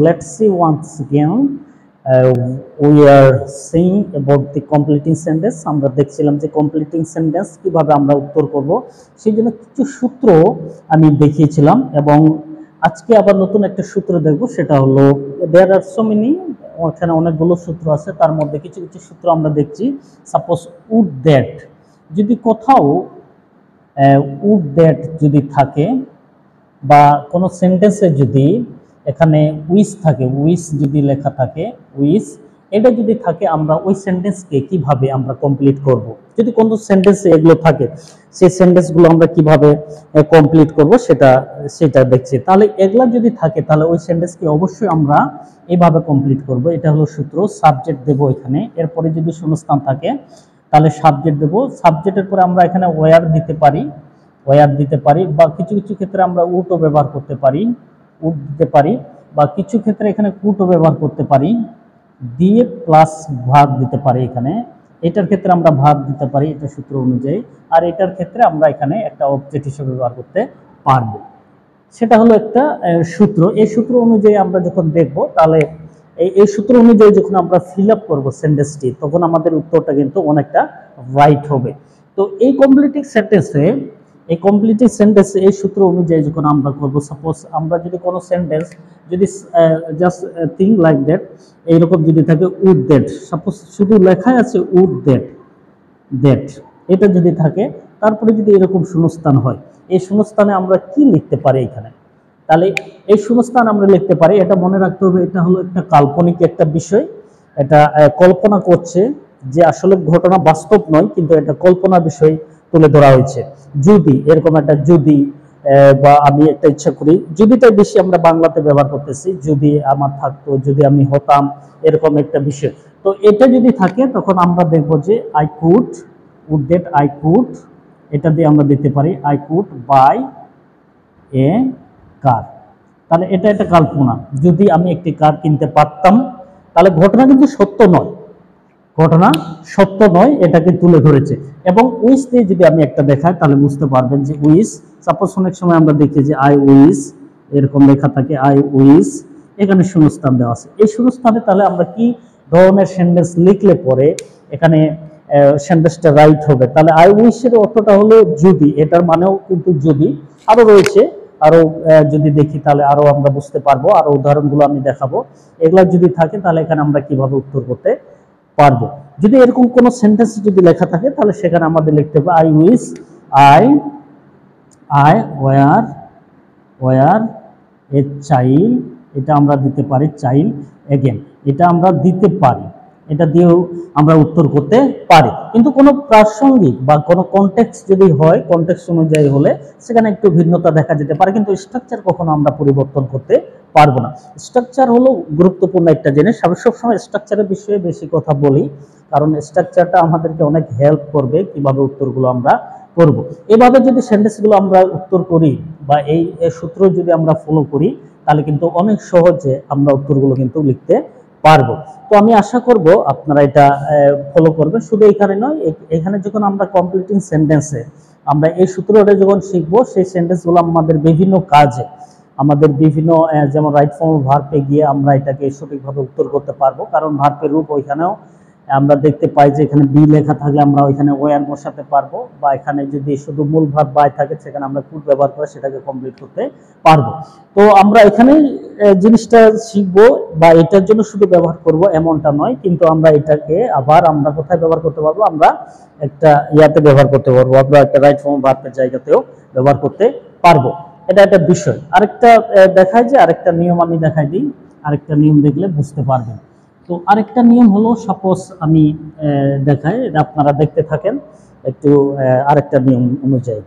let's see once again. We are seeing about the completing sentence. আমরা দেখছিলাম যে completing sentence কিভাবে আমরা উত্তর করব, সেই জন্য কিছু সূত্র আমি দেখিয়েছিলাম এবং আজকে আবার নতুন একটা সূত্র দেখব। সেটা হলো there are so many, ওখানে অনেকগুলো সূত্র আছে, তার মধ্যে কিছু কিছু সূত্র আমরা দেখছি। সাপোজ would that, যদি কোথাও would that যদি থাকে বা কোনো সেন্টেন্সে যদি এখানে উইস থাকে, উইস যদি লেখা থাকে, উইস এটা যদি থাকে, আমরা ওই সেন্টেন্সকে কিভাবে আমরা কমপ্লিট করব। যদি কোনো সেন্টেন্সে এগুলো থাকে, সেই সেন্টেন্সগুলো আমরা কিভাবে কমপ্লিট করব সেটা দেখছি। তাহলে এগুলা যদি থাকে তাহলে ওই সেন্টেন্সকে অবশ্যই আমরা এইভাবে কমপ্লিট করব। এটা হলো সূত্র। সাবজেক্ট দেব এখানে, এরপরে যদি শূন্যস্থান থাকে তাহলে সাবজেক্ট দেব। সাবজেক্টের পরে আমরা এখানে ওয়্যার দিতে পারি, বা কিছু কিছু ক্ষেত্রে আমরা উডও ব্যবহার করতে পারি, উড দিতে পারি, বা কিছু ক্ষেত্রে এখানে কুডও ব্যবহার করতে পারি, দিয়ে প্লাস ভার্ব দিতে পারি। এখানে এটার ক্ষেত্রে আমরা ভার্ব দিতে পারি, এটা সূত্র অনুযায়ী। আর এটার ক্ষেত্রে আমরা এখানে একটা অবজেক্ট হিসেবে ব্যবহার করতে পারবো। সেটা হলো একটা সূত্র। এই সূত্র অনুযায়ী আমরা যখন দেখব, তাহলে এই সূত্র অনুযায়ী যখন আমরা ফিল আপ করবো সেন্টেন্সটি, তখন আমাদের উত্তরটা কিন্তু অনেকটা রাইট হবে। তো এই কমপ্লিটিং সেন্টেন্সে এই সূত্র অনুযায়ী যখন আমরা করব, সাপোজ আমরা যদি কোনো সেন্টেন্স যদি জাস্ট থিং লাইক দ্যাট এইরকম যদি থাকে, উড দ্যাট, সাপোজ শুধু লেখাই আছে উড দ্যাট, এটা যদি থাকে, তারপরে যদি এরকম শূন্যস্থান হয়, এই শূন্যস্থানে আমরা কি লিখতে পারি এখানে? তাহলে এই শূন্যস্থান আমরা লিখতে পারি, এটা মনে রাখতে হবে, এটা হলো একটা কাল্পনিক একটা বিষয়, এটা কল্পনা করছে যে আসলে ঘটনা বাস্তব নয়, কিন্তু এটা কল্পনা বিষয় তুলে ধরা হয়েছে। যদি এরকম একটা, যদি বা আমি একটা ইচ্ছা করি, যদিটাই বেশি আমরা বাংলাতে ব্যবহার করতেছি, যদি আমার থাকতো, যদি আমি হতাম, এরকম একটা বিষয়। তো এটা যদি থাকে তখন আমরা দেখব যে I could, would that I could, এটা দিয়ে আমরা দিতে পারি I could buy a car. তাহলে এটা একটা কল্পনা, যদি আমি একটি কার কিনতে পারতাম। তাহলে ঘটনা কিন্তু সত্য নয়, এটাকে তুলে ধরেছে। এবং উইস দিয়ে যদি আমি একটা দেখাই, তাহলে বুঝতে পারবেন যে উইস, সাপোজ অনেক সময় আমরা দেখি যে আই উইস এরকম লেখা থাকে, আই উইস, এখানে শূন্যস্থান দেওয়া আছে। এই শূন্যস্থানে তাহলে আমরা কি ধরনের সেন্টেন্স লিখলে পরে এখানে সেন্টেন্সটা রাইট হবে? তাহলে আই উইসের অর্থটা হলো যদি, এটার মানেও কিন্তু যদি। আরো রয়েছে, আরো যদি দেখি তাহলে আরো আমরা বুঝতে পারবো, আরো উদাহরণগুলো আমি দেখাবো। এগুলা যদি থাকে তাহলে এখানে আমরা কিভাবে উত্তর করতে পারবো। যদি এরকম কোন সেন্টেন্স যদি লেখা থাকে, তাহলে সেখানে আমাদের লিখতে হবে I wish I were a child, এটা আমরা দিতে পারি চাইল্ড এগেন, এটা আমরা দিতে পারি, এটা দিয়েও আমরা উত্তর করতে পারি। কিন্তু কোনো প্রাসঙ্গিক বা কোনো কনটেক্সট যদি হয়, কনটেক্সট অনুযায়ী হলে সেখানে একটু ভিন্নতা দেখা যেতে পারে, কিন্তু স্ট্রাকচার কখনো আমরা পরিবর্তন করতে পারবো না। স্ট্রাকচার হলো গুরুত্বপূর্ণ একটা জিনিস। আমি সবসময় স্ট্রাকচারের বিষয়ে বেশি কথা বলি, কারণ স্ট্রাকচারটা আমাদেরকে অনেক হেল্প করবে কিভাবে উত্তরগুলো আমরা করব। এভাবে যদি সেন্টেন্সগুলো আমরা উত্তর করি বা এই সূত্র যদি আমরা ফলো করি, তাহলে কিন্তু অনেক সহজে আমরা উত্তরগুলো কিন্তু লিখতে পারবো। তো আমি আশা করব আপনারা এটা ফলো করবেন। শুধু এখানে নয়, এখানে যখন আমরা কমপ্লিটিং সেন্টেন্সে আমরা এই সূত্রটা যখন শিখবো, সেই সেন্টেন্সগুলো আমাদের বিভিন্ন কাজে, আমাদের বিভিন্ন যেমন রাইট ফর্ম ভার্বে গিয়ে আমরা এটাকে সঠিকভাবে উত্তর করতে পারবো। কারণ ভার্বের রূপ ওইখানেও আমরা দেখতে পাই যে এখানে বি লেখা থাকলে আমরা ওইখানে ওয়ার বসাতে পারবো, বা এখানে যদি শুধু মূল ভার্ব বাই থাকে সেখানে আমরা কুড ব্যবহার করে সেটাকে কমপ্লিট করতে পারবো। তো আমরা এখানে জিনিসটা শিখবো বা এটার জন্য শুধু ব্যবহার করব এমনটা নয়, কিন্তু আমরা এটাকে আবার আমরা কোথায় ব্যবহার করতে পারবো? আমরা একটা ইয়াতে ব্যবহার করতে পারবো, আমরা একটা রাইট ফর্ম ভার্বের জায়গাতেও ব্যবহার করতে পারবো। এটা একটা বিষয়। আরেকটা দেখায় যে আরেকটা নিয়ম আমি দেখাই দিই, আরেকটা নিয়ম দেখলে বুঝতে পারবেন। তো আরেকটা নিয়ম হলো, সাপোজ আমি দেখাই, আপনারা দেখতে থাকেন একটু আরেকটা নিয়ম অনুযায়ী।